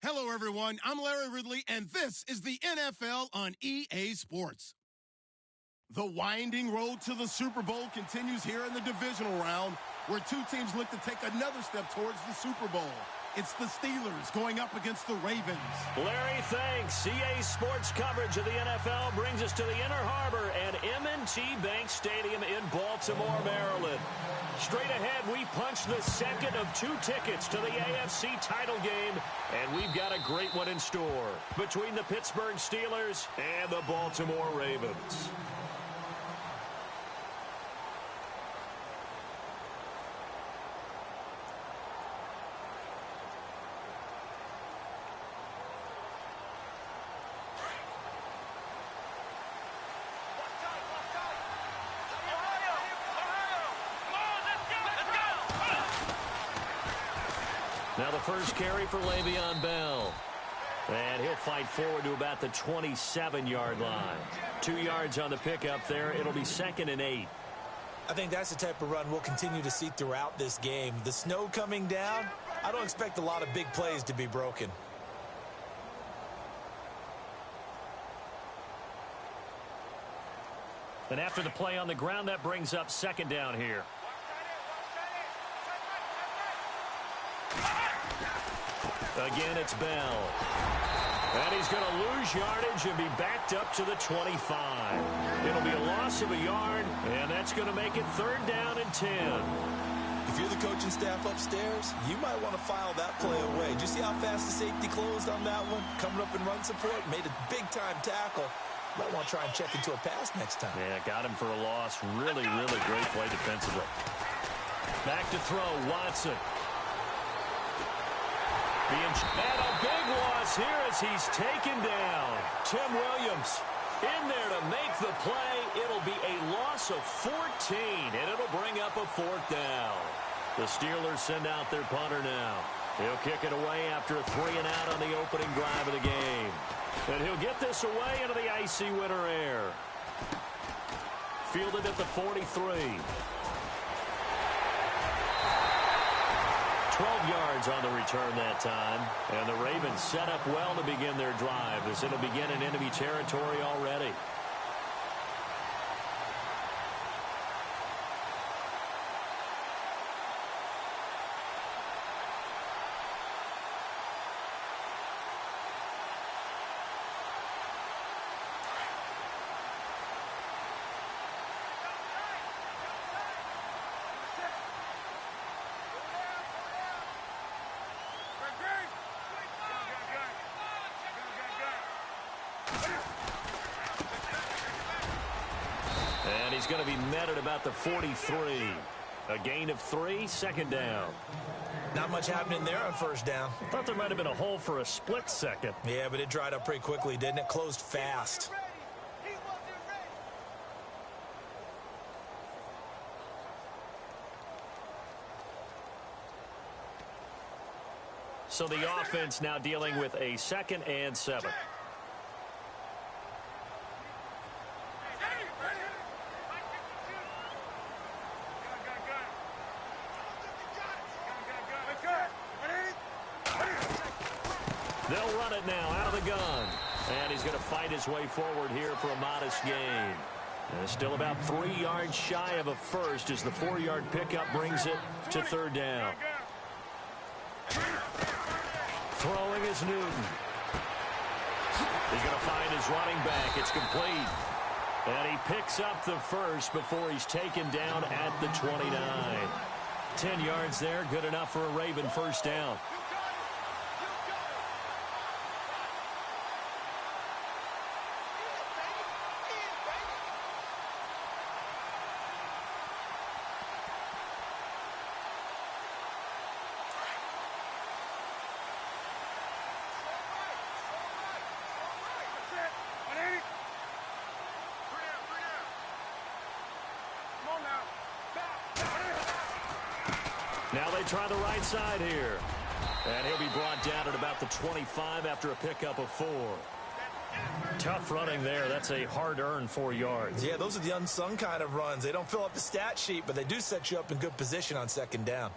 Hello, everyone. I'm Larry Ridley, and this is the NFL on EA Sports. The winding road to the Super Bowl continues here in the divisional round, where two teams look to take another step towards the Super Bowl. It's the Steelers going up against the Ravens. Larry, thanks. EA Sports coverage of the NFL brings us to the Inner Harbor at M&T Bank Stadium in Baltimore, Maryland. Straight ahead, we punch the second of two tickets to the AFC title game, and we've got a great one in store between the Pittsburgh Steelers and the Baltimore Ravens. Now the first carry for Le'Veon Bell. And he'll fight forward to about the 27-yard line. 2 yards on the pickup there. It'll be 2nd and 8. I think that's the type of run we'll continue to see throughout this game. The snow coming down, I don't expect a lot of big plays to be broken. And after the play on the ground, that brings up 2nd down here. Again, it's Bell. And he's going to lose yardage and be backed up to the 25. It'll be a loss of a yard, and that's going to make it 3rd down and 10. If you're the coaching staff upstairs, you might want to file that play away. Did you see how fast the safety closed on that one? Coming up in run support, made a big-time tackle. Might want to try and check into a pass next time. Yeah, got him for a loss. Really, really great play defensively. Back to throw, Watson. And a big loss here as he's taken down. Tim Williams in there to make the play. It'll be a loss of 14, and it'll bring up a 4th down. The Steelers send out their punter now. He'll kick it away after a 3-and-out on the opening drive of the game. And he'll get this away into the icy winter air. Fielded at the 43. 12 yards on the return that time. And the Ravens set up well to begin their drive as it'll begin in enemy territory already. And he's going to be met at about the 43. A gain of 3, 2nd down. Not much happening there on 1st down. Thought there might have been a hole for a split second. Yeah, but it dried up pretty quickly, didn't it? Closed fast. So the offense now dealing with a 2nd and 7. They'll run it now out of the gun. And he's going to fight his way forward here for a modest gain. And still about 3 yards shy of a first as the 4-yard pickup brings it to 3rd down. Throwing is Newton. He's going to find his running back. It's complete. And he picks up the first before he's taken down at the 29. 10 yards there, good enough for a Raven 1st down. Now they try the right side here. And he'll be brought down at about the 25 after a pickup of 4. Tough running there. That's a hard-earned 4 yards. Yeah, those are the unsung kind of runs. They don't fill up the stat sheet, but they do set you up in good position on 2nd down.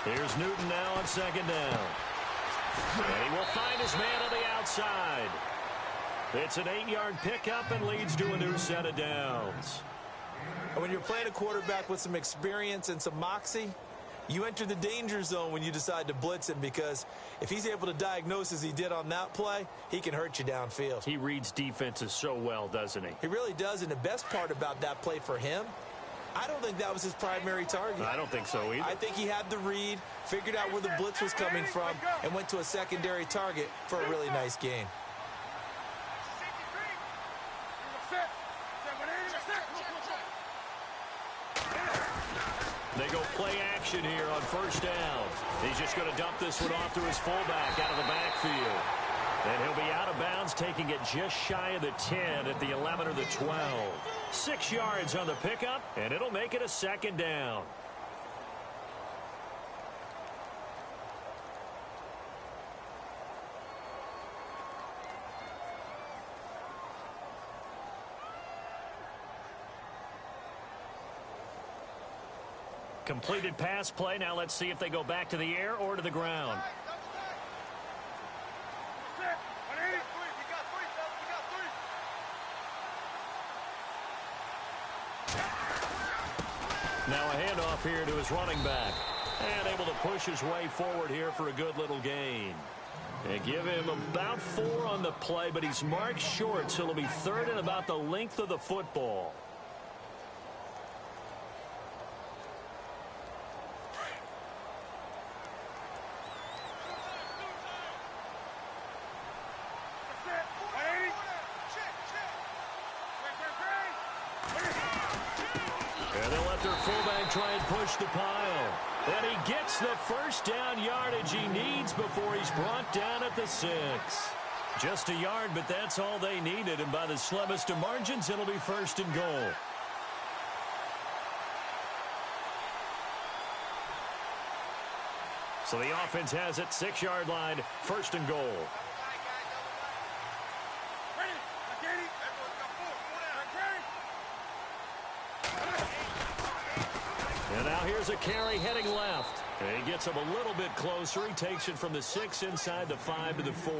Here's Newton now on second down. And he will find his man on the outside. It's an 8-yard pickup and leads to a new set of downs. When you're playing a quarterback with some experience and some moxie, you enter the danger zone when you decide to blitz him, because if he's able to diagnose as he did on that play, he can hurt you downfield. He reads defenses so well, doesn't he? He really does, and the best part about that play for him, I don't think that was his primary target. I don't think so either. I think he had the read, figured out where the blitz was coming from, and went to a secondary target for a really nice gain. They go play action here on first down. He's just going to dump this one off to his fullback out of the backfield. And he'll be out of bounds, taking it just shy of the 10 at the 11 or the 12. 6 yards on the pickup, and it'll make it a second down. Completed pass play. Now let's see if they go back to the air or to the ground. Now a handoff here to his running back. And able to push his way forward here for a good little gain. They give him about 4 on the play, but he's marked short, so it'll be third and about the length of the football. Try and push the pile. And he gets the first down yardage he needs before he's brought down at the 6. Just a yard, but that's all they needed. And by the slimmest of margins, it'll be first and goal. So the offense has it, 6-yard line, first and goal. And now here's a carry heading left. And he gets him a little bit closer. He takes it from the 6 inside the 5 to the 4.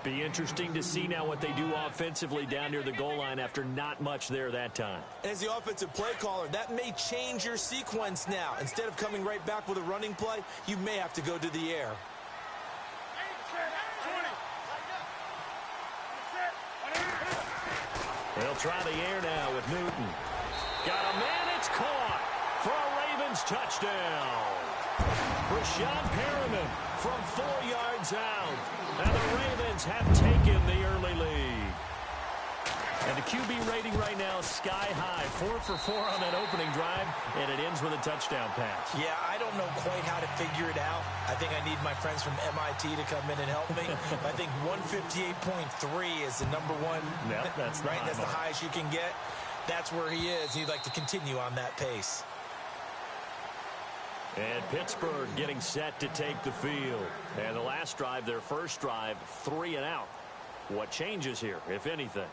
Be interesting to see now what they do offensively down near the goal line after not much there that time. As the offensive play caller, that may change your sequence now. Instead of coming right back with a running play, you may have to go to the air. They'll try the air now with Newton. Got a man, it's caught for a Ravens touchdown. Rashawn Perriman from 4 yards out. And the Ravens have taken the early lead. And the QB rating right now is sky high. 4 for 4 on that opening drive, and it ends with a touchdown pass. Yeah, I don't know quite how to figure it out. I think I need my friends from MIT to come in and help me. I think 158.3 is the number one. Yep, that's right. That's the highest you can get. That's where he is. He'd like to continue on that pace. And Pittsburgh getting set to take the field. And the last drive, their first drive, 3 and out. What changes here, if anything?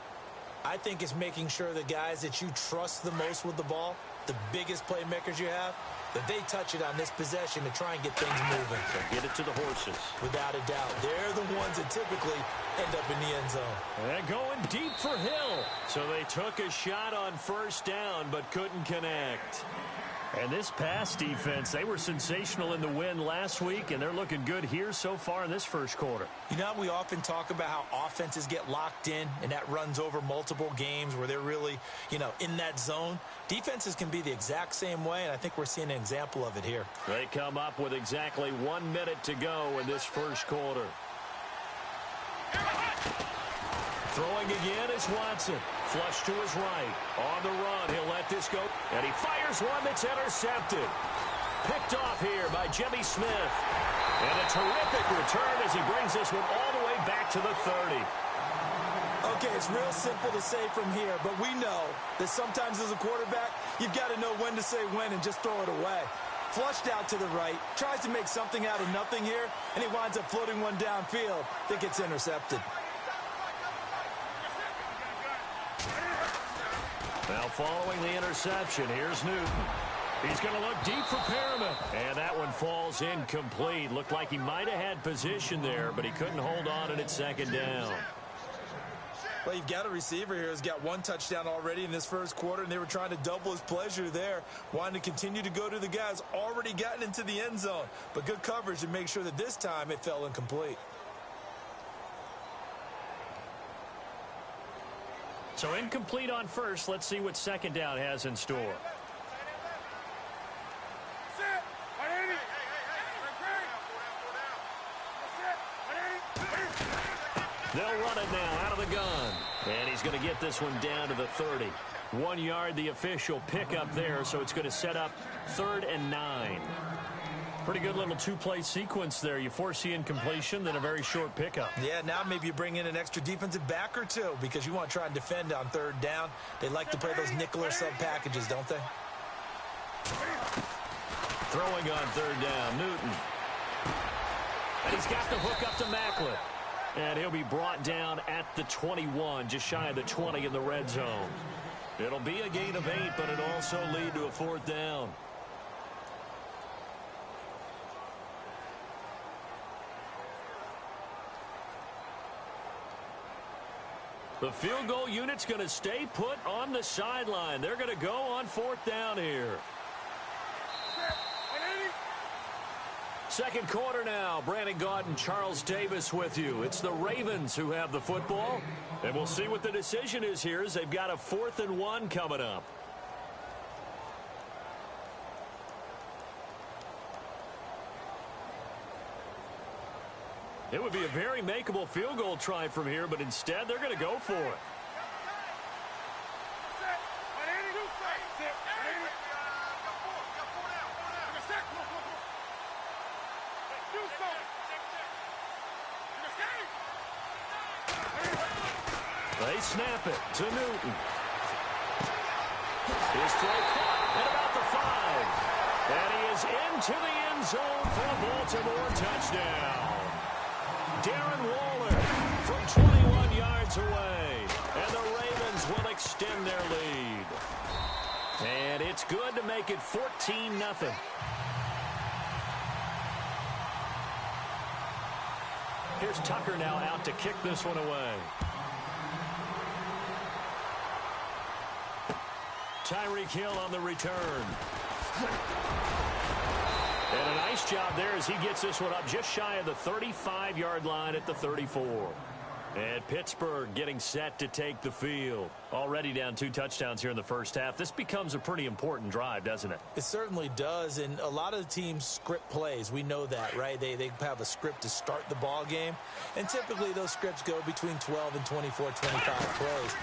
I think it's making sure the guys that you trust the most with the ball, the biggest playmakers you have, that they touch it on this possession to try and get things moving. So get it to the horses. Without a doubt. They're the ones that typically end up in the end zone. And going deep for Hill. So they took a shot on first down but couldn't connect. And this pass defense, they were sensational in the win last week, and they're looking good here so far in this first quarter. You know, we often talk about how offenses get locked in, and that runs over multiple games where they're really, in that zone. Defenses can be the exact same way, and I think we're seeing an example of it here. They come up with exactly 1 minute to go in this first quarter. Throwing again is Watson. Flush to his right. On the run, he'll let this go. And he fires one that's intercepted. Picked off here by Jimmy Smith. And a terrific return as he brings this one all the way back to the 30. Okay, it's real simple to say from here, but we know that sometimes as a quarterback, you've got to know when to say when and just throw it away. Flushed out to the right, tries to make something out of nothing here, and he winds up floating one downfield that gets intercepted. Now following the interception, here's Newton. He's going to look deep for Perriman. And that one falls incomplete. Looked like he might have had position there, but he couldn't hold on, and it's second down. Well, you've got a receiver here who's got one touchdown already in this first quarter, and they were trying to double his pleasure there, wanting to continue to go to the guys already gotten into the end zone. But good coverage to make sure that this time it fell incomplete. So incomplete on first. Let's see what second down has in store. They'll run it now out of the gun. And he's going to get this one down to the 30. 1 yard, the official pickup there, so it's going to set up 3rd and 9. Pretty good little two-play sequence there. You force the incompletion, then a very short pickup. Yeah, now maybe you bring in an extra defensive back or two because you want to try and defend on 3rd down. They like to play those nickel or sub packages, don't they? Throwing on 3rd down, Newton. And he's got the hook up to Macklin. And he'll be brought down at the 21, just shy of the 20 in the red zone. It'll be a gain of 8, but it'll also lead to a 4th down. The field goal unit's going to stay put on the sideline. They're going to go on 4th down here. Second quarter now. Brandon Gaudin and Charles Davis with you. It's the Ravens who have the football. And we'll see what the decision is here as they've got a 4th and 1 coming up. It would be a very makeable field goal try from here, but instead they're going to go for it. They snap it to Newton. His throw caught at about the 5. And he is into the end zone for a Baltimore touchdown. Darren Waller from 21 yards away. And the Ravens will extend their lead. And it's good to make it 14-0. Here's Tucker now out to kick this one away. Tyreek Hill on the return. And a nice job there as he gets this one up just shy of the 35-yard line at the 34. And Pittsburgh getting set to take the field. Already down 2 touchdowns here in the first half. This becomes a pretty important drive, doesn't it? It certainly does, and a lot of the teams script plays. We know that, right? They have a script to start the ball game, and typically those scripts go between 12 and 24, 25 plays.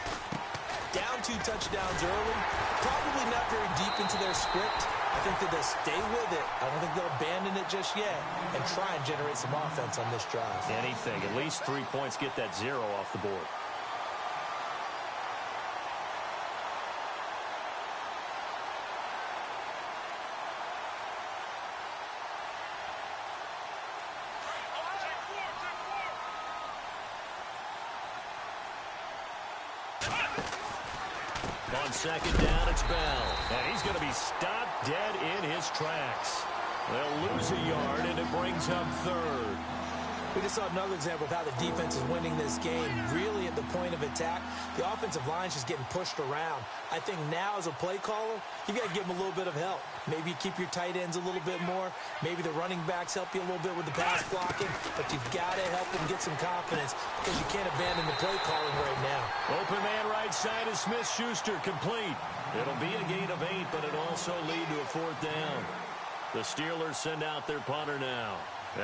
Down 2 touchdowns early, probably not very deep into their script. I think that they'll stay with it. I don't think they'll abandon it just yet and try and generate some offense on this drive. Anything. At least 3 points, get that 0 off the board. On second down, it's Bell. And he's going to be stopped dead in his tracks. They'll lose a yard, and it brings up 3rd. We just saw another example of how the defense is winning this game. Really at the point of attack, the offensive line's just getting pushed around. I think now as a play caller, you've got to give them a little bit of help. Maybe you keep your tight ends a little bit more. Maybe the running backs help you a little bit with the pass blocking. But you've got to help them get some confidence because you can't abandon the play calling right now. Open man right side is Smith-Schuster, complete. It'll be a gain of 8, but it'll also lead to a 4th down. The Steelers send out their punter now,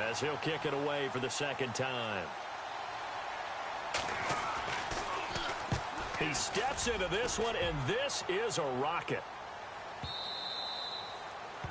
as he'll kick it away for the second time. He steps into this one, and this is a rocket.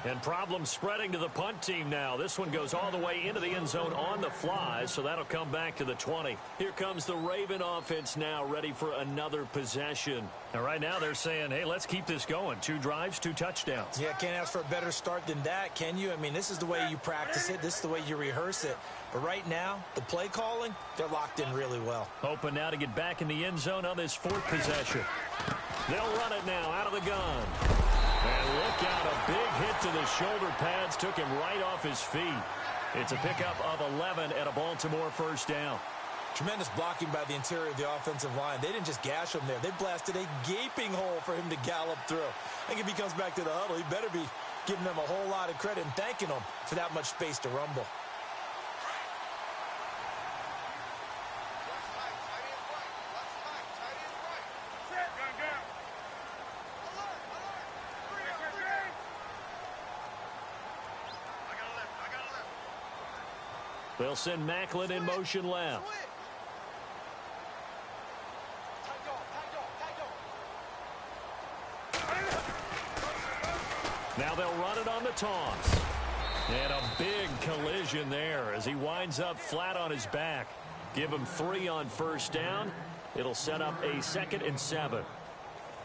And problems spreading to the punt team now. This one goes all the way into the end zone on the fly, so that'll come back to the 20. Here comes the Raven offense now, ready for another possession. And right now they're saying, hey, let's keep this going. 2 drives, 2 touchdowns. Yeah, can't ask for a better start than that, can you? I mean, this is the way you practice it. This is the way you rehearse it. But right now, the play calling, they're locked in really well. Hoping now to get back in the end zone on this 4th possession. They'll run it now out of the gun. And look out, a big hit to the shoulder pads took him right off his feet. It's a pickup of 11 and a Baltimore first down. Tremendous blocking by the interior of the offensive line. They didn't just gash him there. They blasted a gaping hole for him to gallop through. I think if he comes back to the huddle, he better be giving them a whole lot of credit and thanking them for that much space to rumble. They'll send Macklin in motion left. Now they'll run it on the toss. And a big collision there as he winds up flat on his back. Give him 3 on first down. It'll set up a 2nd and 7.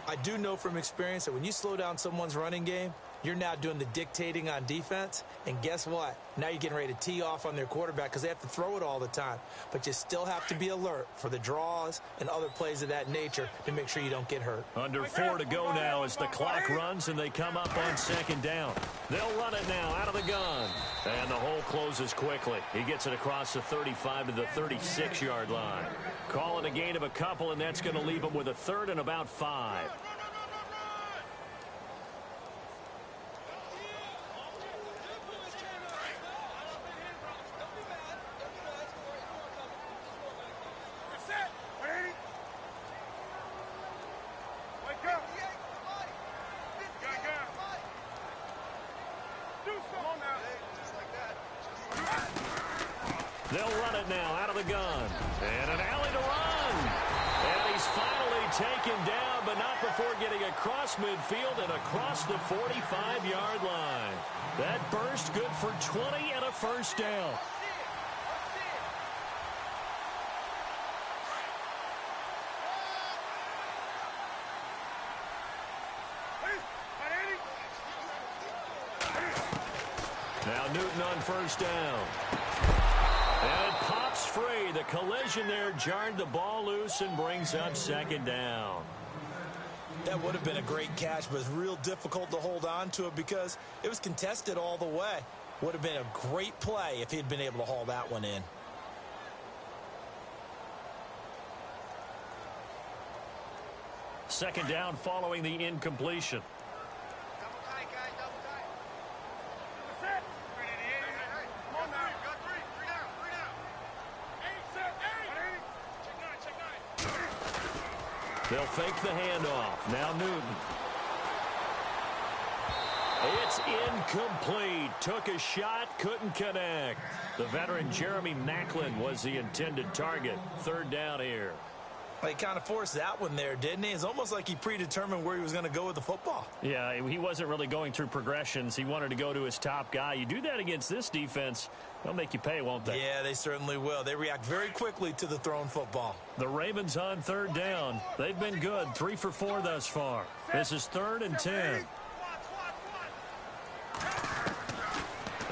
I do know from experience that when you slow down someone's running game, you're now doing the dictating on defense. And guess what? Now you're getting ready to tee off on their quarterback because they have to throw it all the time. But you still have to be alert for the draws and other plays of that nature to make sure you don't get hurt. Under 4 to go now as the clock runs and they come up on 2nd down. They'll run it now out of the gun. And the hole closes quickly. He gets it across the 35 to the 36-yard line. Call it a gain of a couple, and that's going to leave him with a 3rd and about 5. They'll run it now out of the gun. And an alley to run. And he's finally taken down, but not before getting across midfield and across the 45-yard line. That burst good for 20 and a first down. Now Newton on first down. And it pops free. The collision there jarred the ball loose and brings up 2nd down. That would have been a great catch, but it's real difficult to hold on to it because it was contested all the way. Would have been a great play if he'd been able to haul that one in. Second down following the incompletion. They'll fake the handoff. Now Newton. It's incomplete. Took a shot, couldn't connect. The veteran Jeremy Macklin was the intended target. 3rd down here. Well, he kind of forced that one there, didn't he? It's almost like he predetermined where he was going to go with the football. Yeah, he wasn't really going through progressions. He wanted to go to his top guy. You do that against this defense, they'll make you pay, won't they? Yeah, they certainly will. They react very quickly to the thrown football. The Ravens on 3rd down. They've been good, 3 for 4 thus far. This is 3rd and 10.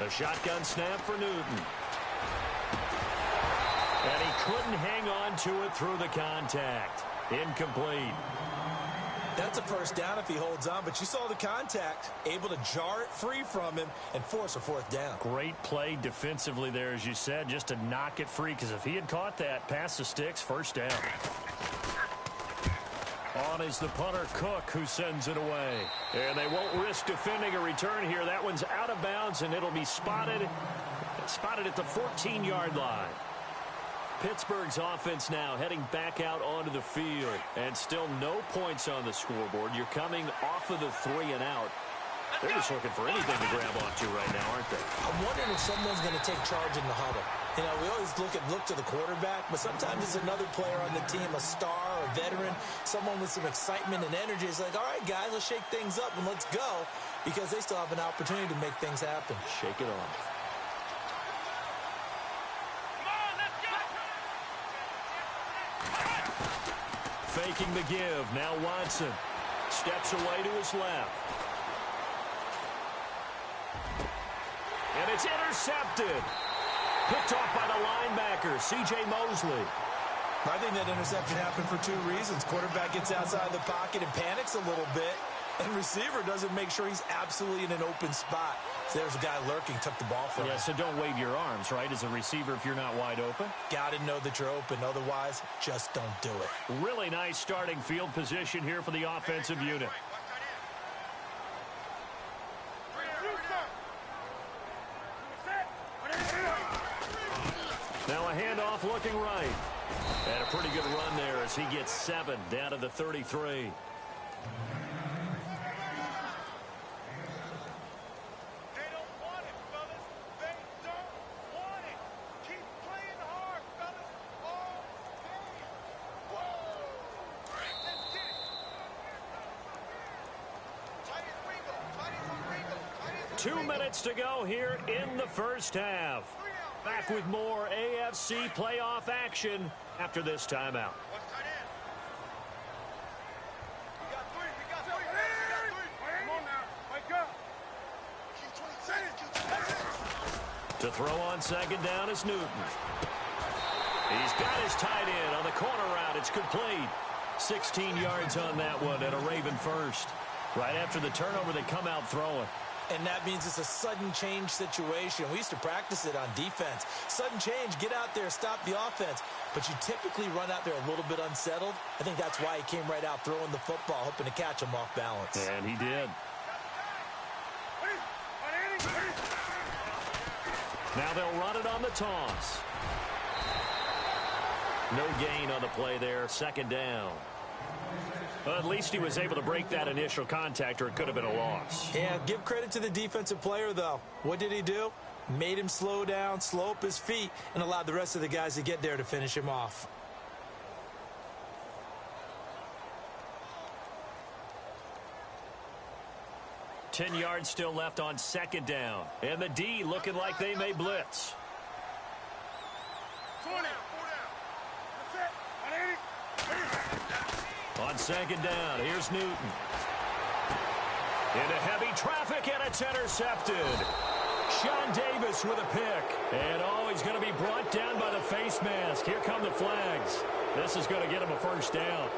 A shotgun snap for Newton. And he couldn't hang on to it through the contact. Incomplete. That's a first down if he holds on, but you saw the contact. Able to jar it free from him and force a 4th down. Great play defensively there, as you said, just to knock it free, because if he had caught that, past the sticks, first down. On is the punter, Cook, who sends it away. And they won't risk defending a return here. That one's out of bounds, and it'll be spotted at the 14-yard line. Pittsburgh's offense now heading back out onto the field. And still no points on the scoreboard. You're coming off of the 3 and out. They're just looking for anything to grab onto right now, aren't they? I'm wondering if someone's going to take charge in the huddle. You know, we always look to the quarterback, but sometimes it's another player on the team, a star, a veteran, someone with some excitement and energy. It's like, all right, guys, let's shake things up and let's go, because they still have an opportunity to make things happen. Shake it off. Faking the give. Now Watson steps away to his left. And it's intercepted. Picked off by the linebacker, C.J. Mosley. I think that interception happened for 2 reasons. Quarterback gets outside the pocket and panics a little bit. And receiver doesn't make sure he's absolutely in an open spot. So there's a guy lurking, took the ball from him. Yeah, so don't wave your arms, right, as a receiver if you're not wide open. Got to know that you're open. Otherwise, just don't do it. Really nice starting field position here for the offensive unit. Now a handoff looking right. And a pretty good run there as he gets 7 down to the 33. Two minutes to go here in the first half. Back with more AFC playoff action after this timeout. To throw on second down is Newton. He's got his tight end on the corner route. It's complete. 16 yards on that one and a Raven first. Right after the turnover, they come out throwing. And that means it's a sudden change situation. We used to practice it on defense. Sudden change, get out there, stop the offense. But you typically run out there a little bit unsettled. I think that's why he came right out throwing the football, hoping to catch him off balance. And he did. Now they'll run it on the toss. No gain on the play there, second down. Well, at least he was able to break that initial contact, or it could have been a loss. Yeah, give credit to the defensive player, though. What did he do? Made him slow down, slow up his feet, and allowed the rest of the guys to get there to finish him off. Ten yards still left on second down. And the D looking like they may blitz. 20. On second down, here's Newton. Into heavy traffic, and it's intercepted. Sean Davis with a pick. And, oh, he's going to be brought down by the face mask. Here come the flags. This is going to get him a first down.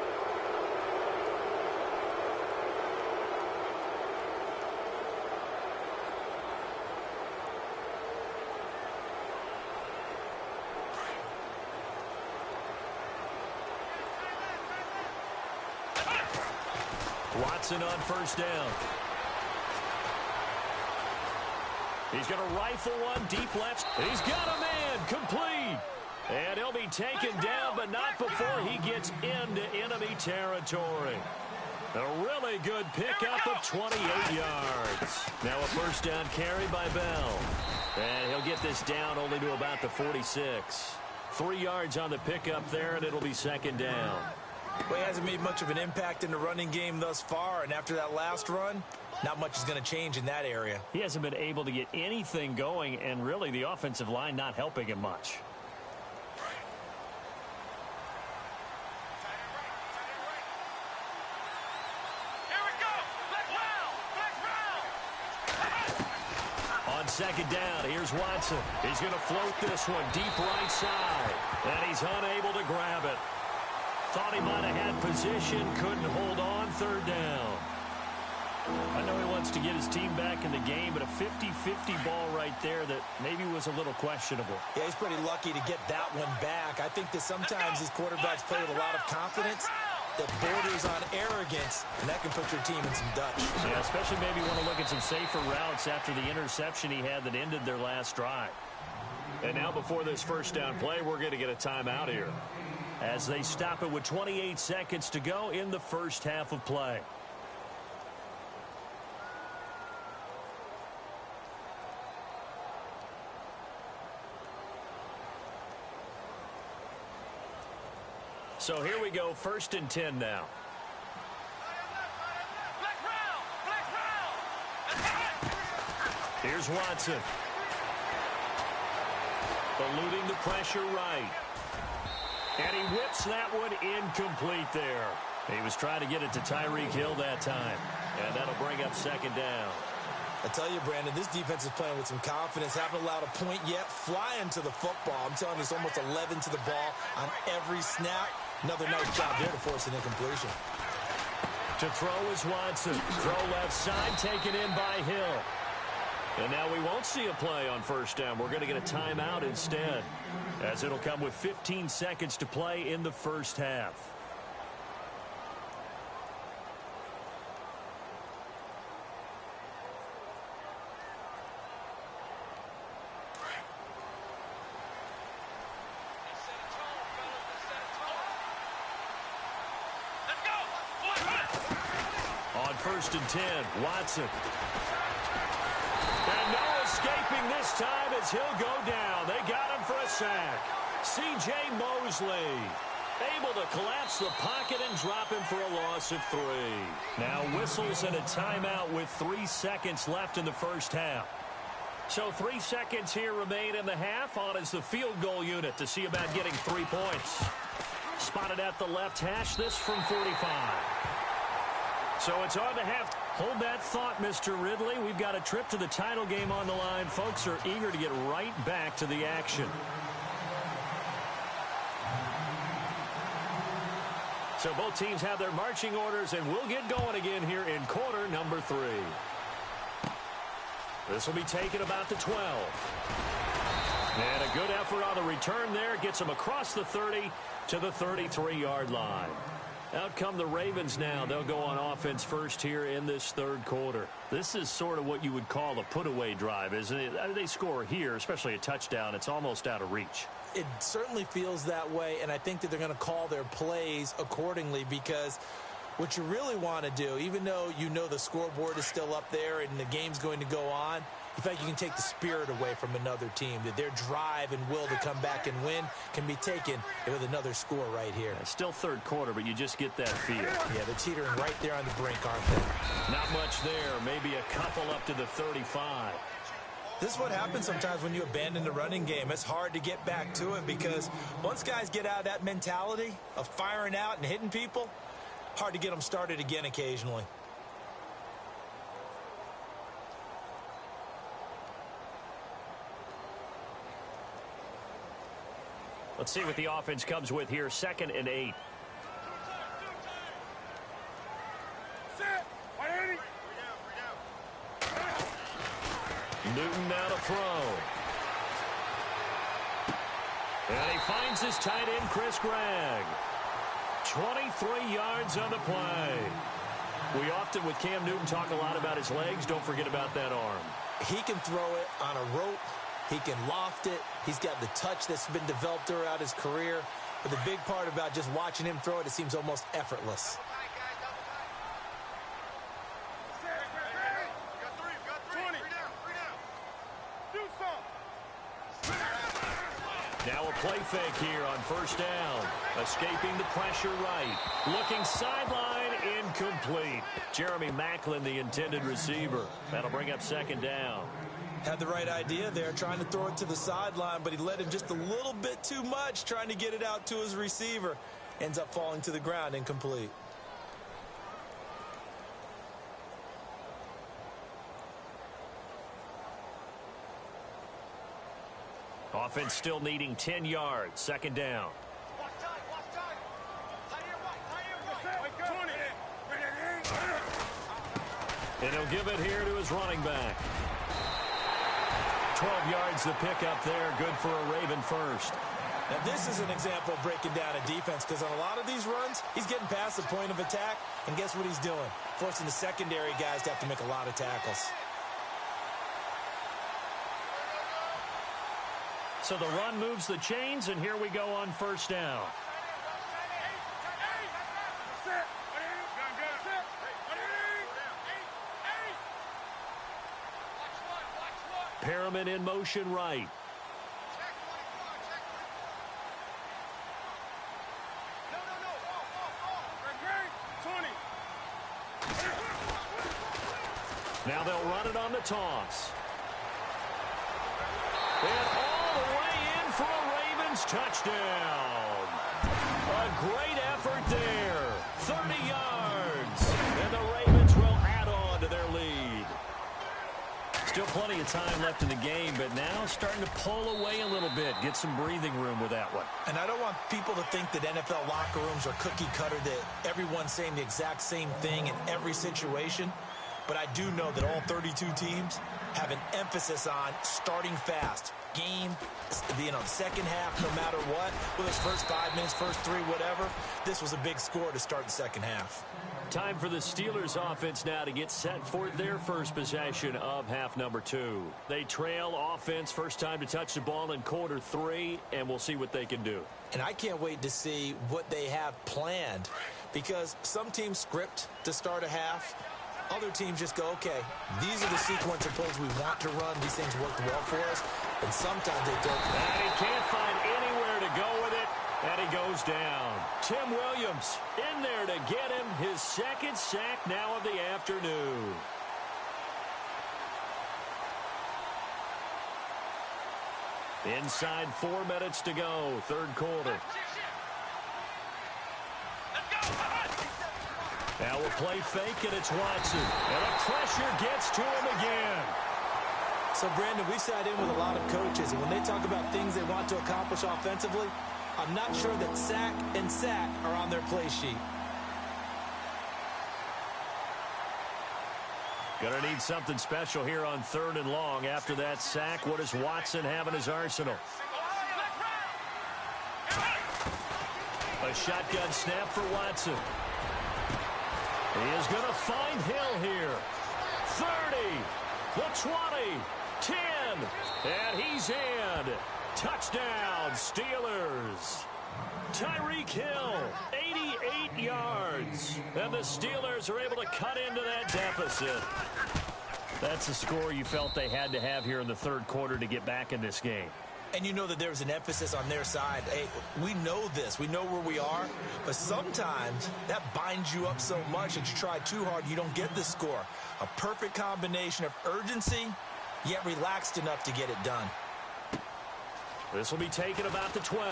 Watson on first down. He's going to rifle one deep left. He's got a man, complete. And he'll be taken down, but not before he gets into enemy territory. A really good pickup of 28 yards. Now a first down carry by Bell. And he'll get this down only to about the 46. 3 yards on the pickup there, and it'll be second down. Well, he hasn't made much of an impact in the running game thus far, and after that last run, not much is going to change in that area. He hasn't been able to get anything going, and really the offensive line not helping him much. Here we go. On second down, here's Watson. He's going to float this one deep right side, and he's unable to grab it. Thought he might have had position, couldn't hold on, third down. I know he wants to get his team back in the game, but a 50-50 ball right there that maybe was a little questionable. Yeah, he's pretty lucky to get that one back. I think that sometimes these quarterbacks play with a lot of confidence that borders on arrogance, and that can put your team in some Dutch. Yeah, especially maybe want to look at some safer routes after the interception he had that ended their last drive. And now before this first down play, we're going to get a timeout here, as they stop it with 28 seconds to go in the first half of play. So here we go, 1st and 10 now. Here's Watson. Eluding the pressure right. And he whips that one incomplete there. He was trying to get it to Tyreek Hill that time. And that'll bring up second down. I tell you, Brandon, this defense is playing with some confidence. Haven't allowed a point yet. Flying to the football. I'm telling you, it's almost 11 to the ball on every snap. Another nice job there to force an incompletion. To throw is Watson. Throw left side, taken in by Hill. And now we won't see a play on first down. We're going to get a timeout instead, as it'll come with 15 seconds to play in the first half. On 1st and 10, Watson. And no escaping this time as he'll go down. They got him for a sack. C.J. Mosley able to collapse the pocket and drop him for a loss of 3. Now whistles and a timeout with 3 seconds left in the first half. So 3 seconds here remain in the half. On is the field goal unit to see about getting 3 points. Spotted at the left hash, this from 45. So it's on the half. Hold that thought, Mr. Ridley. We've got a trip to the title game on the line. Folks are eager to get right back to the action. So both teams have their marching orders, and we'll get going again here in quarter number 3. This will be taken about the 12. And a good effort on the return there. Gets him across the 30 to the 33-yard line. Out come the Ravens now. They'll go on offense first here in this third quarter. This is sort of what you would call a put-away drive, isn't it? They score here, especially a touchdown. It's almost out of reach. It certainly feels that way, and I think that they're going to call their plays accordingly, because what you really want to do, even though you know the scoreboard is still up there and the game's going to go on, in fact, you can take the spirit away from another team, that their drive and will to come back and win can be taken with another score right here. Yeah, still third quarter, but you just get that feel. Yeah, they're teetering right there on the brink, aren't they? Not much there. Maybe a couple up to the 35. This is what happens sometimes when you abandon the running game. It's hard to get back to it, because once guys get out of that mentality of firing out and hitting people, hard to get them started again occasionally. Let's see what the offense comes with here. 2nd and 8. Newton now to throw. And he finds his tight end, Chris Gregg. 23 yards on the play. We often, with Cam Newton, talk a lot about his legs. Don't forget about that arm. He can throw it on a rope. He can loft it. He's got the touch that's been developed throughout his career. But the big part about just watching him throw it, it seems almost effortless. Now a play fake here on first down. Escaping the pressure right. Looking sideline, incomplete. Jeremy Maclin, the intended receiver. That'll bring up 2nd down. Had the right idea there, trying to throw it to the sideline, but he led him just a little bit too much, trying to get it out to his receiver. Ends up falling to the ground, incomplete. Offense still needing 10 yards. 2nd down. And he'll give it here to his running back. 12 yards to pick up there. Good for a Raven first. Now this is an example of breaking down a defense, because on a lot of these runs, he's getting past the point of attack, and guess what he's doing? Forcing the secondary guys to have to make a lot of tackles. So the run moves the chains, and here we go on first down. Perriman in motion right. Now they'll run it on the toss. And all the way in for a Ravens touchdown. A great effort there. 30 yards. And the Ravens will add on to their lead. Still plenty of time left in the game, but now starting to pull away a little bit. Get some breathing room with that one. And I don't want people to think that NFL locker rooms are cookie cutter, that everyone's saying the exact same thing in every situation. But I do know that all 32 teams have an emphasis on starting fast. Game, the second half, no matter what, whether it's first 5 minutes, first 3, whatever, this was a big score to start the second half. Time for the Steelers offense now to get set for their first possession of half number 2. They trail offense, first time to touch the ball in quarter 3, and we'll see what they can do. And I can't wait to see what they have planned, because some teams script to start a half. Other teams just go, okay, these are the sequence of plays we want to run. These things worked well for us. And sometimes they don't. And he can't find anywhere to go with it. And he goes down. Tim Williams in there to get him his second sack now of the afternoon. Inside 4 minutes to go, third quarter. Now we'll play fake, and it's Watson. And the pressure gets to him again. So, Brandon, we sat in with a lot of coaches, and when they talk about things they want to accomplish offensively, I'm not sure that sack and sack are on their play sheet. Gonna need something special here on 3rd and long. After that sack, what does Watson have in his arsenal? A shotgun snap for Watson. He is going to find Hill here. 30, the 20, 10, and he's in. Touchdown, Steelers. Tyreek Hill, 88 yards. And the Steelers are able to cut into that deficit. That's a score you felt they had to have here in the third quarter to get back in this game. And you know that there's an emphasis on their side. Hey, we know this. We know where we are. But sometimes that binds you up so much that you try too hard, you don't get the score. A perfect combination of urgency, yet relaxed enough to get it done. This will be taken about the 12.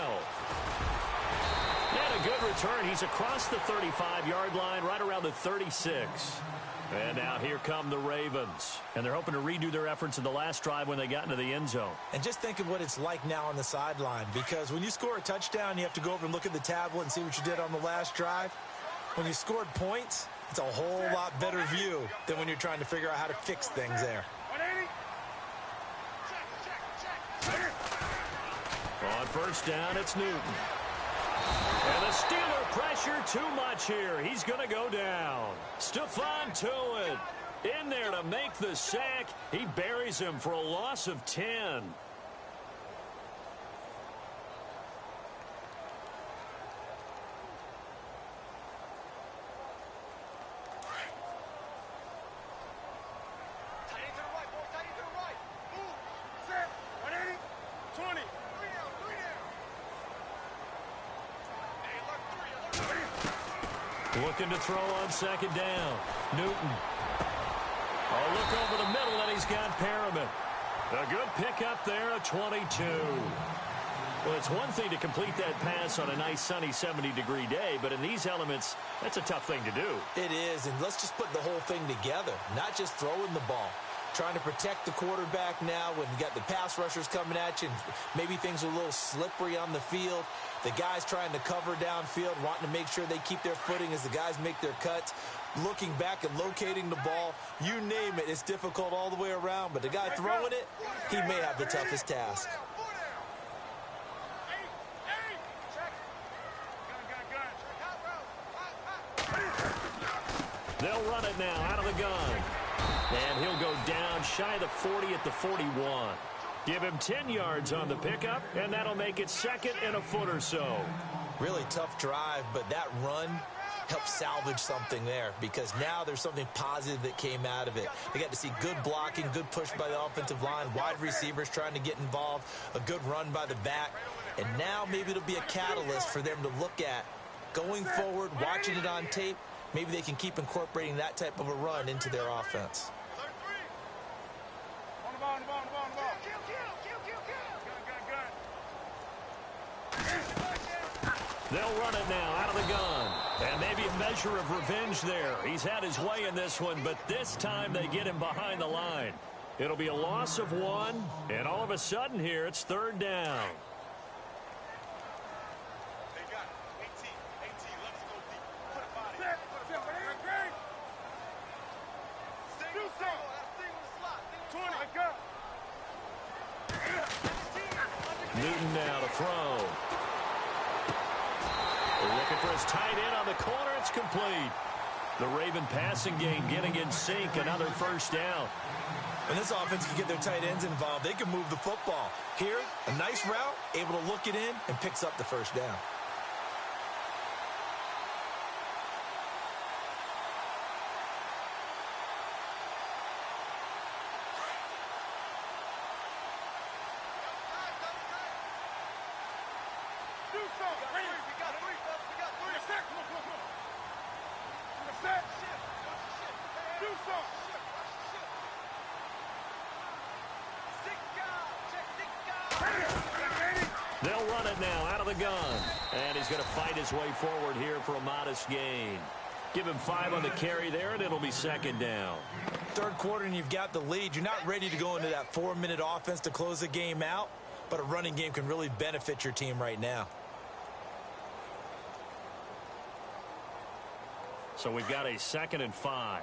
And a good return. He's across the 35-yard line, right around the 36. And now here come the Ravens. And they're hoping to redo their efforts in the last drive when they got into the end zone. And just think of what it's like now on the sideline, because when you score a touchdown, you have to go over and look at the tablet and see what you did on the last drive. When you scored points, it's a whole lot better view than when you're trying to figure out how to fix things there. On first down, it's Newton. And the Steeler pressure too much here. He's going to go down. Stephon Tuitt in there to make the sack. He buries him for a loss of 10. Looking to throw on second down. Newton. Oh, look over the middle, and he's got Perriman. A good pickup there, a 22. Well, it's one thing to complete that pass on a nice sunny 70-degree day, but in these elements, that's a tough thing to do. It is, and let's just put the whole thing together, not just throwing the ball. Trying to protect the quarterback now when you got the pass rushers coming at you, and maybe things are a little slippery on the field. The guys trying to cover downfield, wanting to make sure they keep their footing as the guys make their cuts. Looking back and locating the ball, you name it, it's difficult all the way around. But the guy throwing it, he may have the toughest task. They'll run it now out of the gun. And he'll go down shy of the 40 at the 41. Give him 10 yards on the pickup, and that'll make it second and a foot or so. Really tough drive, but that run helped salvage something there, because now there's something positive that came out of it. They got to see good blocking, good push by the offensive line, wide receivers trying to get involved, a good run by the back. And now maybe it'll be a catalyst for them to look at going forward, watching it on tape. Maybe they can keep incorporating that type of a run into their offense. They'll run it now out of the gun. And maybe a measure of revenge there. He's had his way in this one, but this time they get him behind the line. It'll be a loss of 1, and all of a sudden here, it's 3rd down. They got it. 18, let's go deep. Put a body. Put a body. Okay. Single, single the slot. 20. Newton now to throw. Looking for his tight end on the corner. It's complete. The Raven passing game getting in sync. Another 1st down. When this offense can get their tight ends involved, they can move the football. Here, a nice route, able to look it in, and picks up the 1st down. They'll run it now out of the gun. And he's going to fight his way forward here for a modest gain. Give him 5 on the carry there, and it'll be 2nd down. 3rd quarter, and you've got the lead. You're not ready to go into that 4-minute offense to close the game out, but a running game can really benefit your team right now. So we've got a 2nd and 5.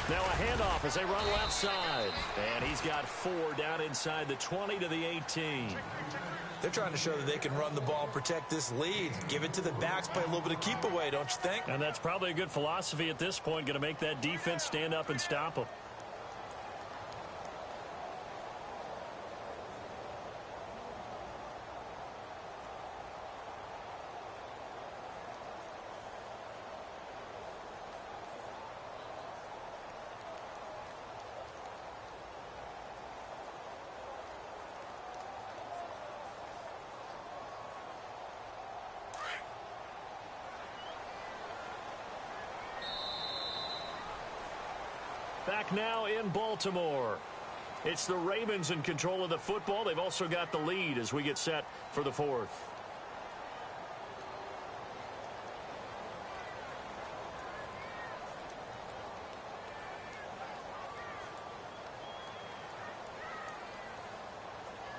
Now a handoff as they run left side. And he's got 4 down inside the 20 to the 18. They're trying to show that they can run the ball and protect this lead. Give it to the backs, play a little bit of keep away, don't you think? And that's probably a good philosophy at this point. Going to make that defense stand up and stop them. Back now in Baltimore. It's the Ravens in control of the football. They've also got the lead as we get set for the 4th.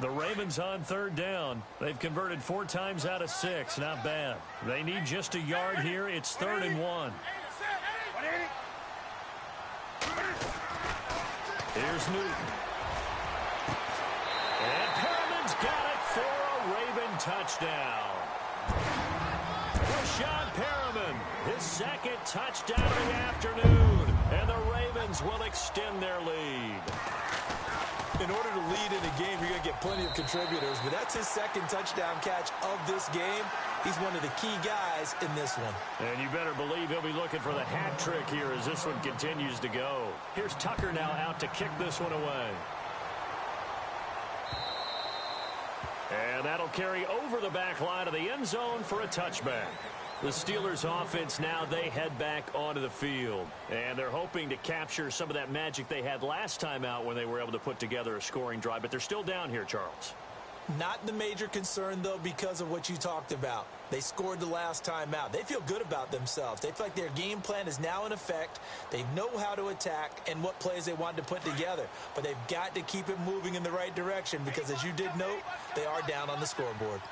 The Ravens on 3rd down. They've converted 4 times out of 6. Not bad. They need just a yard here. It's 3rd and 1. Here's Newton. And Perriman's got it for a Raven touchdown. Rashad Perriman, his 2nd touchdown of the afternoon. And the Ravens will extend their lead. In order to lead in a game, you're going to get plenty of contributors, but that's his 2nd touchdown catch of this game. He's one of the key guys in this one. And you better believe he'll be looking for the hat trick here as this one continues to go. Here's Tucker now out to kick this one away. And that'll carry over the back line of the end zone for a touchback. The Steelers offense now, they head back onto the field. And they're hoping to capture some of that magic they had last time out when they were able to put together a scoring drive. But they're still down here, Charles. Not the major concern, though, because of what you talked about. They scored the last time out. They feel good about themselves. They feel like their game plan is now in effect. They know how to attack and what plays they want to put together. But they've got to keep it moving in the right direction because, as you did note, they are down on the scoreboard.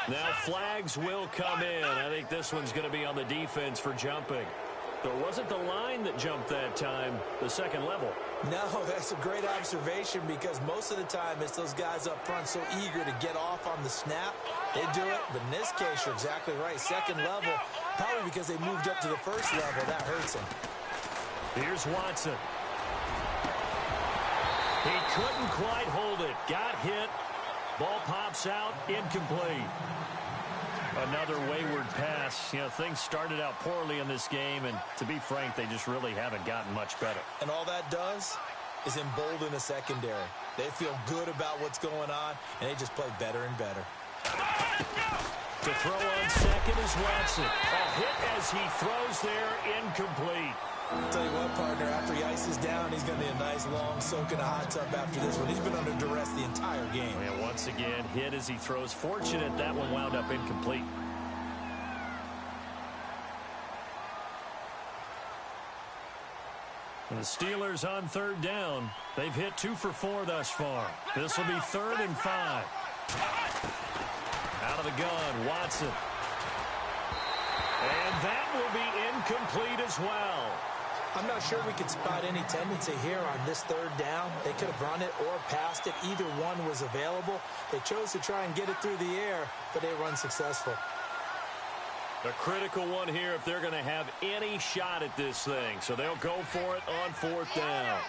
Now flags will come in. I think this one's going to be on the defense for jumping. There wasn't the line that jumped that time, the 2nd level. No, that's a great observation because most of the time it's those guys up front so eager to get off on the snap. They do it, but in this case, you're exactly right. 2nd level, probably because they moved up to the 1st level. That hurts them. Here's Watson. He couldn't quite hold it. Got hit. Ball pops out, incomplete. Another wayward pass. You know, things started out poorly in this game, and to be frank, they just really haven't gotten much better. And all that does is embolden the secondary. They feel good about what's going on, and they just play better and better. To throw on 2nd is Watson. A hit as he throws there, incomplete. I'll tell you what, partner, after he ices down, he's going to need a nice long soak in a hot tub after this one. He's been under duress the entire game. And once again, hit as he throws. Fortunate that one wound up incomplete. And the Steelers on third down. They've hit 2 for 4 thus far. This will be 3rd and 5. Out of the gun, Watson. And that will be incomplete as well. I'm not sure we could spot any tendency here on this 3rd down. They could have run it or passed it. Either one was available. They chose to try and get it through the air, but they were unsuccessful. A critical one here if they're going to have any shot at this thing. So they'll go for it on 4th down.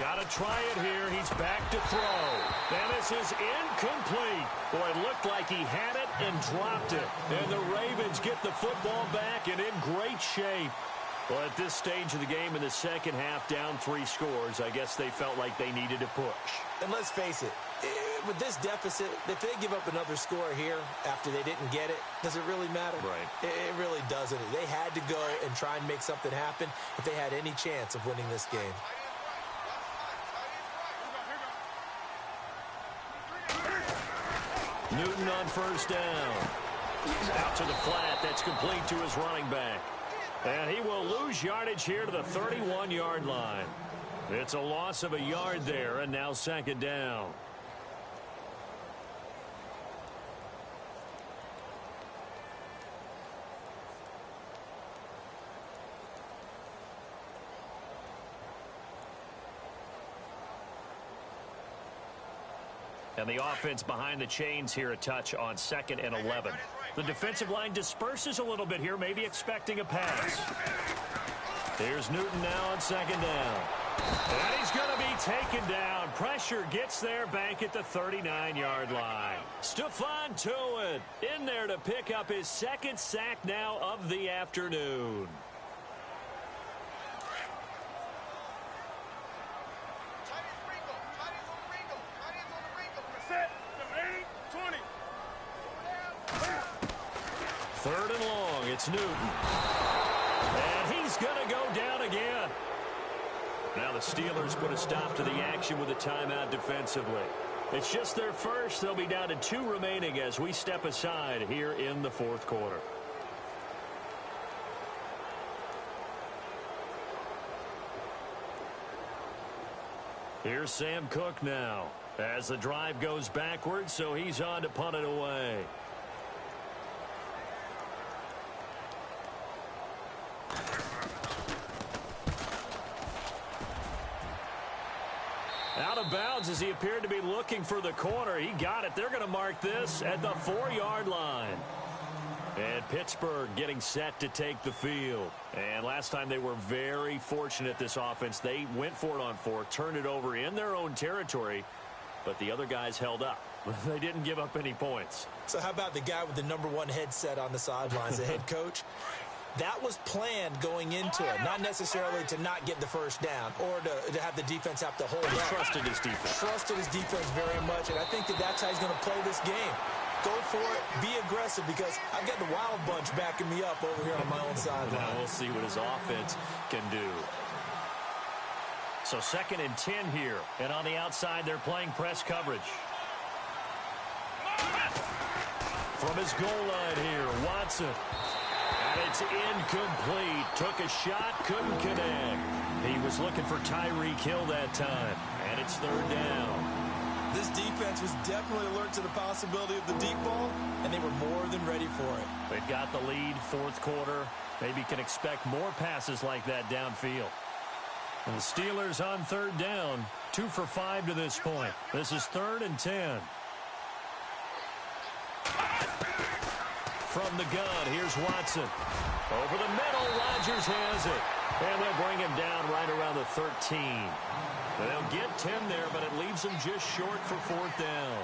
Got to try it here. He's back to throw. And this is incomplete. Boy, it looked like he had it and dropped it. And the Ravens get the football back and in great shape. Well, at this stage of the game in the second half, down 3 scores, I guess they felt like they needed to push. And let's face it, with this deficit, if they give up another score here after they didn't get it, does it really matter? Right. It really doesn't. They had to go and try and make something happen if they had any chance of winning this game. Newton on 1st down. Out to the flat. That's complete to his running back. And he will lose yardage here to the 31-yard line. It's a loss of a yard there, and now 2nd down. And the offense behind the chains here a touch on 2nd and 11. The defensive line disperses a little bit here, maybe expecting a pass. Here's Newton now on 2nd down. And he's going to be taken down. Pressure gets there back at the 39-yard line. Stephon Tuitt in there to pick up his 2nd sack now of the afternoon. Third and long, it's Newton. And he's going to go down again. Now the Steelers put a stop to the action with a timeout defensively. It's just their first. They'll be down to 2 remaining as we step aside here in the 4th quarter. Here's Sam Cook now as the drive goes backwards, so he's on to punt it away. Out of bounds as he appeared to be looking for the corner. He got it. They're going to mark this at the 4-yard line. And Pittsburgh getting set to take the field. And last time they were very fortunate, this offense. They went for it on 4, turned it over in their own territory, but the other guys held up. They didn't give up any points. So how about the guy with the #1 headset on the sidelines, the head coach? That was planned going into it, not necessarily to not get the first down or to have the defense have to hold up. He trusted his defense. Trusted his defense very much, and I think that's how he's going to play this game. Go for it, be aggressive, because I've got the Wild Bunch backing me up over here on my own sideline. Now we'll see what his offense can do. So 2nd and 10 here, and on the outside they're playing press coverage. From his goal line here, Watson. And it's incomplete. Took a shot, couldn't connect. He was looking for Tyreek Hill that time, and it's 3rd down. This defense was definitely alert to the possibility of the deep ball, and they were more than ready for it. They've got the lead, 4th quarter. Maybe can expect more passes like that downfield. And the Steelers on 3rd down, 2 for 5 to this point. This is 3rd and 10. From the gun, here's Watson. Over the middle, Rodgers has it. And they'll bring him down right around the 13. They'll get 10 there, but it leaves them just short for 4th down.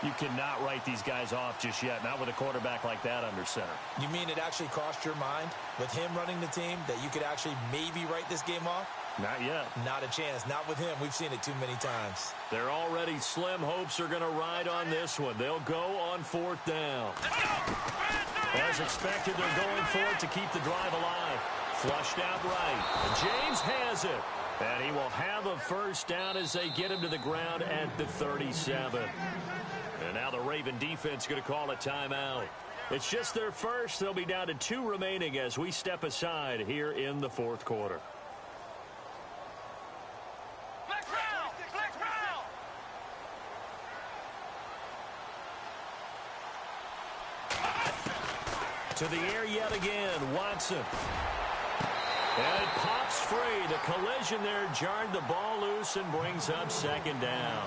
You cannot write these guys off just yet, not with a quarterback like that under center. You mean it actually crossed your mind with him running the team that you could actually maybe write this game off? Not yet. Not a chance. Not with him. We've seen it too many times. Their already slim hopes are going to ride on this one. They'll go on 4th down. As expected, they're going for it to keep the drive alive. Flushed out right. James has it. And he will have a first down as they get him to the ground at the 37. And now the Raven defense going to call a timeout. It's just their first. They'll be down to 2 remaining as we step aside here in the fourth quarter. To the air yet again, Watson. And it pops free. The collision there jarred the ball loose and brings up second down.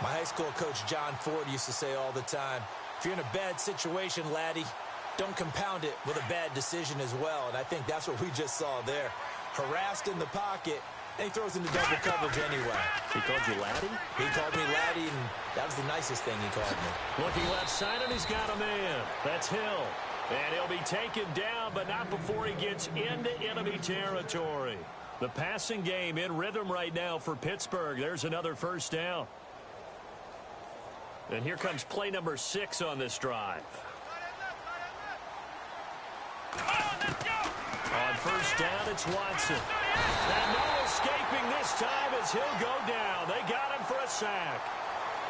My high school coach John Ford used to say all the time, if you're in a bad situation, laddie, don't compound it with a bad decision as well. And I think that's what we just saw there. Harassed in the pocket, and he throws into double coverage anyway. He called you laddie? He called me laddie, and that was the nicest thing he called me. Looking left side, and he's got a man. That's Hill. And he'll be taken down, but not before he gets into enemy territory. The passing game in rhythm right now for Pittsburgh. There's another first down. And here comes play number 6 on this drive. On first down, it's Watson. And no escaping this time as he'll go down. They got him for a sack.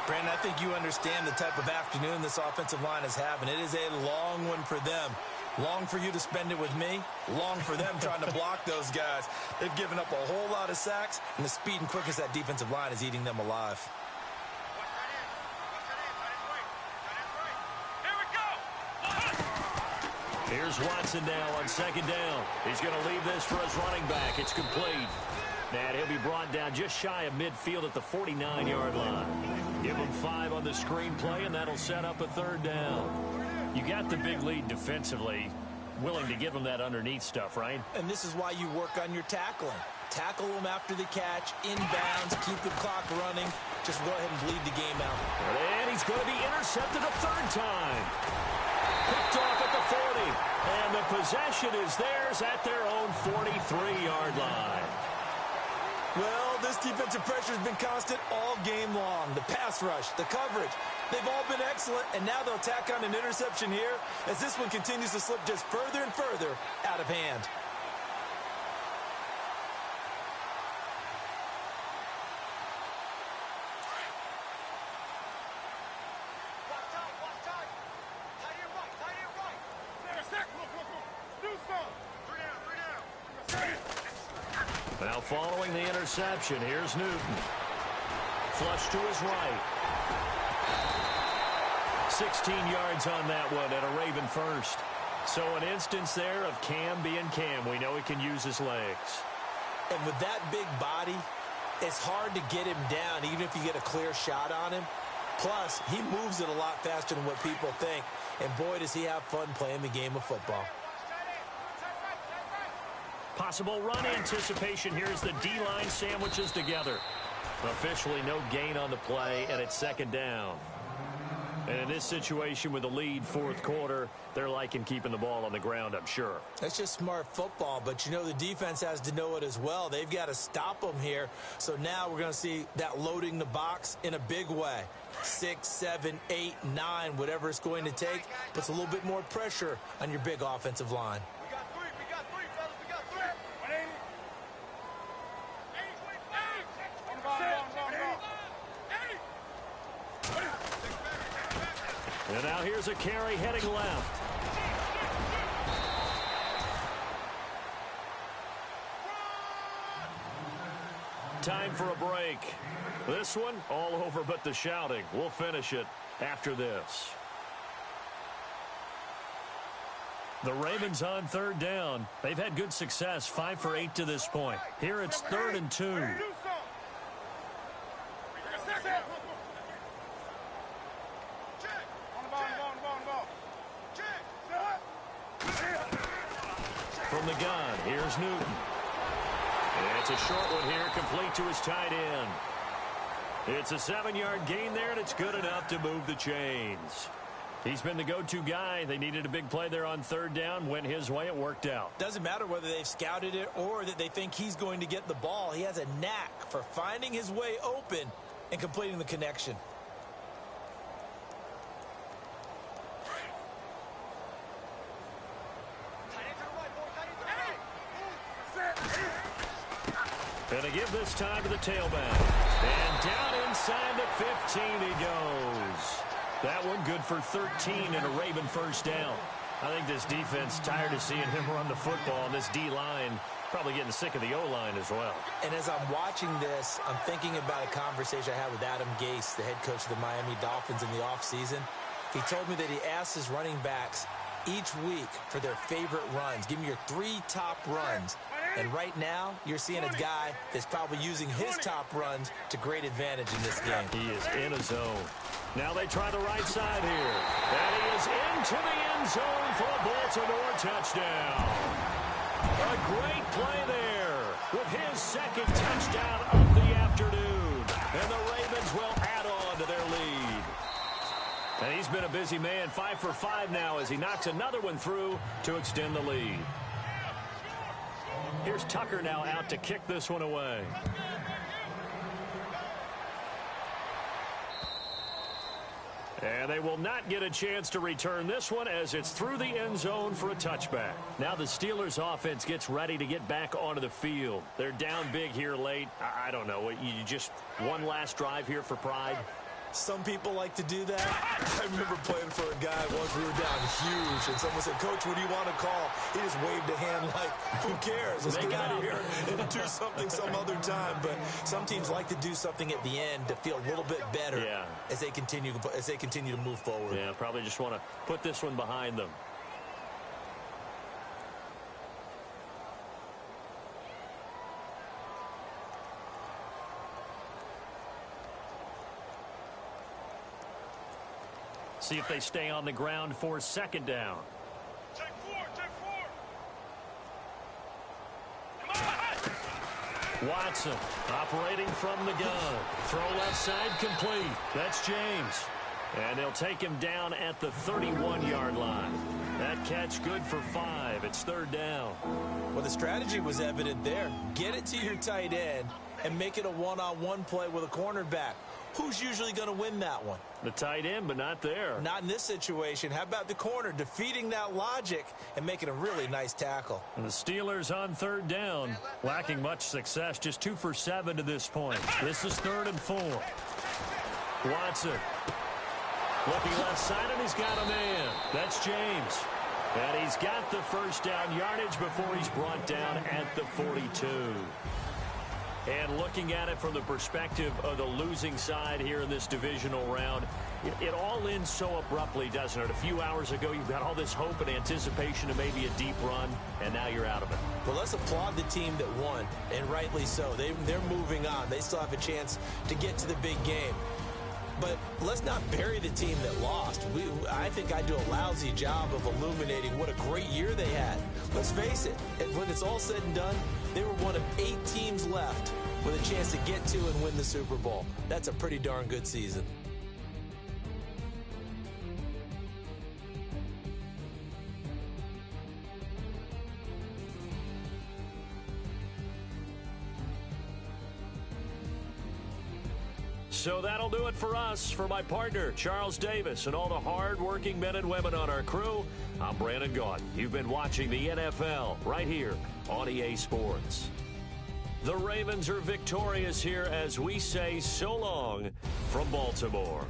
Brandon, I think you understand the type of afternoon this offensive line is having. It is a long one for them. Long for you to spend it with me. Long for them trying to block those guys. They've given up a whole lot of sacks, and the speed and quickness that defensive line is eating them alive. Here's Watson now on second down. He's going to leave this for his running back. It's complete. And he'll be brought down just shy of midfield at the 49-yard line. Give him 5 on the screenplay, and that'll set up a third down. You got the big lead defensively. Willing to give him that underneath stuff, right? And this is why you work on your tackling. Tackle them after the catch, inbounds, keep the clock running. Just go ahead and bleed the game out. And he's going to be intercepted a third time. Picked off at the 40. And the possession is theirs at their own 43-yard line. Well, this defensive pressure has been constant all game long. The pass rush, the coverage, they've all been excellent, and now they'll tack on an interception here as this one continues to slip just further and further out of hand. Now following the interception, here's Newton. Flush to his right. 16 yards on that one and a Raven first. So an instance there of Cam being Cam. We know he can use his legs. And with that big body, it's hard to get him down even if you get a clear shot on him. Plus, he moves it a lot faster than what people think. And boy, does he have fun playing the game of football. Possible run anticipation. Here's the D-line sandwiches together. Officially no gain on the play, and it's second down. And in this situation with the lead fourth quarter, they're liking keeping the ball on the ground, I'm sure. That's just smart football, but you know the defense has to know it as well. They've got to stop them here. So now we're going to see that loading the box in a big way. 6, 7, 8, 9, whatever it's going to take, puts a little bit more pressure on your big offensive line. And now here's a carry heading left. Time for a break. This one, all over but the shouting. We'll finish it after this. The Ravens on third down. They've had good success, 5 for 8 to this point. Here it's 3rd and 2. From the gun, here's Newton. And it's a short one here, complete to his tight end. It's a 7-yard gain there, and it's good enough to move the chains. He's been the go-to guy. They needed a big play there on third down. Went his way. It worked out. Doesn't matter whether they've scouted it or that they think he's going to get the ball. He has a knack for finding his way open and completing the connection. And they give this time to the tailback. And down inside the 15 he goes. That one good for 13 and a Raven first down. I think this defense tired of seeing him run the football, and this D-line probably getting sick of the O-line as well. And as I'm watching this, I'm thinking about a conversation I had with Adam Gase, the head coach of the Miami Dolphins in the offseason. He told me that he asked his running backs each week for their favorite runs. Give me your 3 top runs. And right now, you're seeing a guy that's probably using his top runs to great advantage in this game. He is in a zone. Now they try the right side here. And he is into the end zone for a Baltimore touchdown. A great play there with his second touchdown of the afternoon. And the Ravens will add on to their lead. And he's been a busy man, 5 for 5 now as he knocks another one through to extend the lead. Here's Tucker now out to kick this one away. And they will not get a chance to return this one as it's through the end zone for a touchback. Now the Steelers offense gets ready to get back onto the field. They're down big here late. I don't know. You just one last drive here for pride. Some people like to do that. I remember playing for a guy once. We were down huge, and someone said, "Coach, what do you want to call?" He just waved a hand like, "Who cares? Let's get out of here and do something some other time." But some teams like to do something at the end to feel a little bit better as they continue to move forward. Yeah, probably just want to put this one behind them. See if they stay on the ground for second down. Take 4. Watson operating from the gun. Throw left side complete. That's James. And they'll take him down at the 31-yard line. That catch good for 5. It's third down. Well, the strategy was evident there. Get it to your tight end and make it a one-on-one play with a cornerback. Who's usually going to win that one? The tight end, but not there. Not in this situation. How about the corner defeating that logic and making a really nice tackle? And the Steelers on third down, lacking much success, just 2 for 7 to this point. This is 3rd and 4. Watson looking left side, and he's got a man. That's James. And he's got the first down yardage before he's brought down at the 42. And looking at it from the perspective of the losing side here in this divisional round, it all ends so abruptly, doesn't it? A few hours ago, you've got all this hope and anticipation of maybe a deep run, and now you're out of it. Well, let's applaud the team that won, and rightly so. They're moving on. They still have a chance to get to the big game. But let's not bury the team that lost. I think I do a lousy job of illuminating what a great year they had. Let's face it, when it's all said and done, they were one of 8 teams left with a chance to get to and win the Super Bowl. That's a pretty darn good season. So that'll do it for us. For my partner, Charles Davis, and all the hard-working men and women on our crew, I'm Brandon Gaudin. You've been watching the NFL right here on EA Sports. The Ravens are victorious here as we say so long from Baltimore.